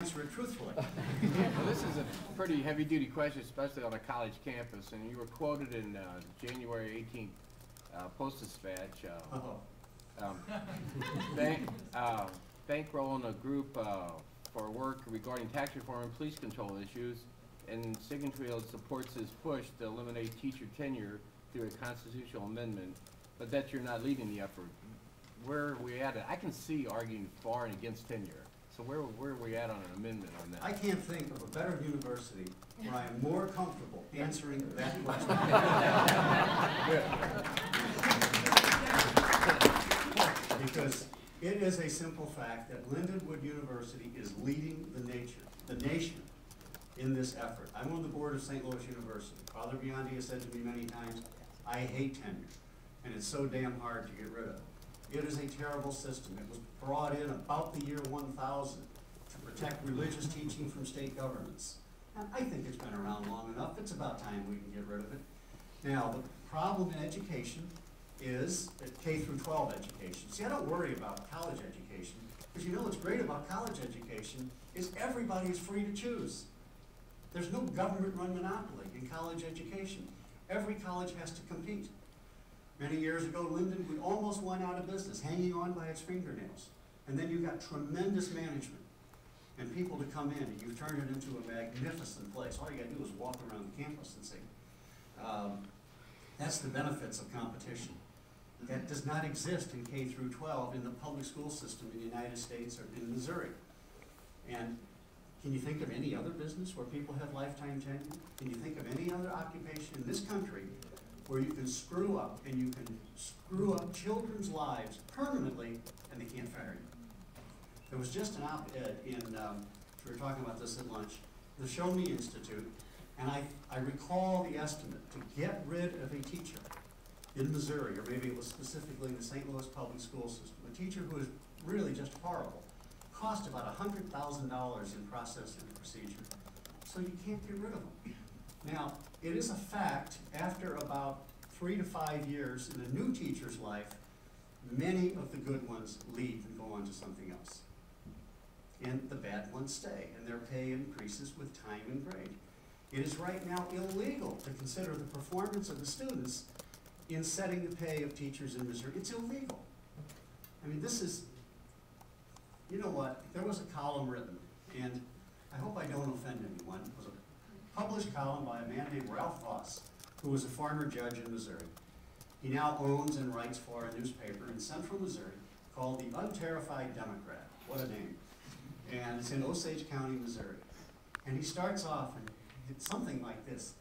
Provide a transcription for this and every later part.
answer it truthfully. Well, this is a pretty heavy-duty question, especially on a college campus, and you were quoted in January 18th Post-Dispatch. Bankrolling a group for work regarding tax reform and police control issues, and Sinquefield supports his push to eliminate teacher tenure through a constitutional amendment, but that you're not leading the effort. Where are we at? I can see arguing for and against tenure. So where are we at on an amendment on that? I can't think of a better university where I am more comfortable answering that question. Because it is a simple fact that Lindenwood University is leading the nation in this effort. I'm on the board of St. Louis University. Father Biondi has said to me many times, I hate tenure, and it's so damn hard to get rid of. It is a terrible system. It was brought in about the year 1000 to protect religious teaching from state governments. And I think it's been around long enough. It's about time we can get rid of it. Now, the problem in education is K through 12 education. See, I don't worry about college education, because you know what's great about college education is everybody is free to choose. There's no government-run monopoly in college education. Every college has to compete. Many years ago, Lindenwood almost went out of business, hanging on by its fingernails. And then you got tremendous management and people to come in, and you've turned it into a magnificent place. All you got to do is walk around the campus and see. That's the benefits of competition. That does not exist in K through 12 in the public school system in the United States or in Missouri. And can you think of any other business where people have lifetime tenure? Can you think of any other occupation in this country where you can screw up, and you can screw up children's lives permanently, and they can't fire you? There was just an op-ed in, we were talking about this at lunch, the Show Me Institute, and I recall the estimate to get rid of a teacher in Missouri, or maybe it was specifically the St. Louis public school system, a teacher who is really just horrible, cost about $100,000 in process and procedure. So you can't get rid of them. Now, it is a fact, after about 3 to 5 years in a new teacher's life, many of the good ones leave and go on to something else. And the bad ones stay, and their pay increases with time and grade. It is right now illegal to consider the performance of the students in setting the pay of teachers in Missouri. It's illegal. I mean, this is, you know what, there was a column written, and I hope I don't offend anyone. It was a published column by a man named Ralph Voss, who was a former judge in Missouri. He now owns and writes for a newspaper in central Missouri called the Unterrified Democrat. What a name. And it's in Osage County, Missouri. And he starts off, and it's something like this.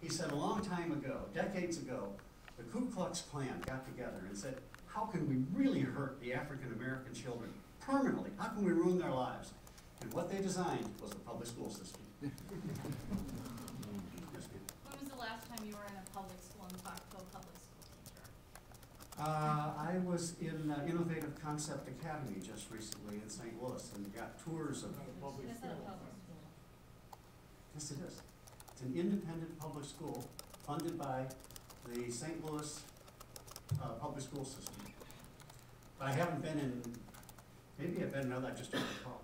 He said, a long time ago, decades ago, the Ku Klux Klan got together and said, how can we really hurt the African-American children permanently? How can we ruin their lives? And what they designed was the public school system. When was the last time you were in a public school and talked to a public school teacher? I was in Innovative Concept Academy just recently in St. Louis and got tours of public Is that a public school? Yes, it is. It's an independent public school funded by the St. Louis public school system. But I haven't been in, maybe I've been in other, I just don't recall.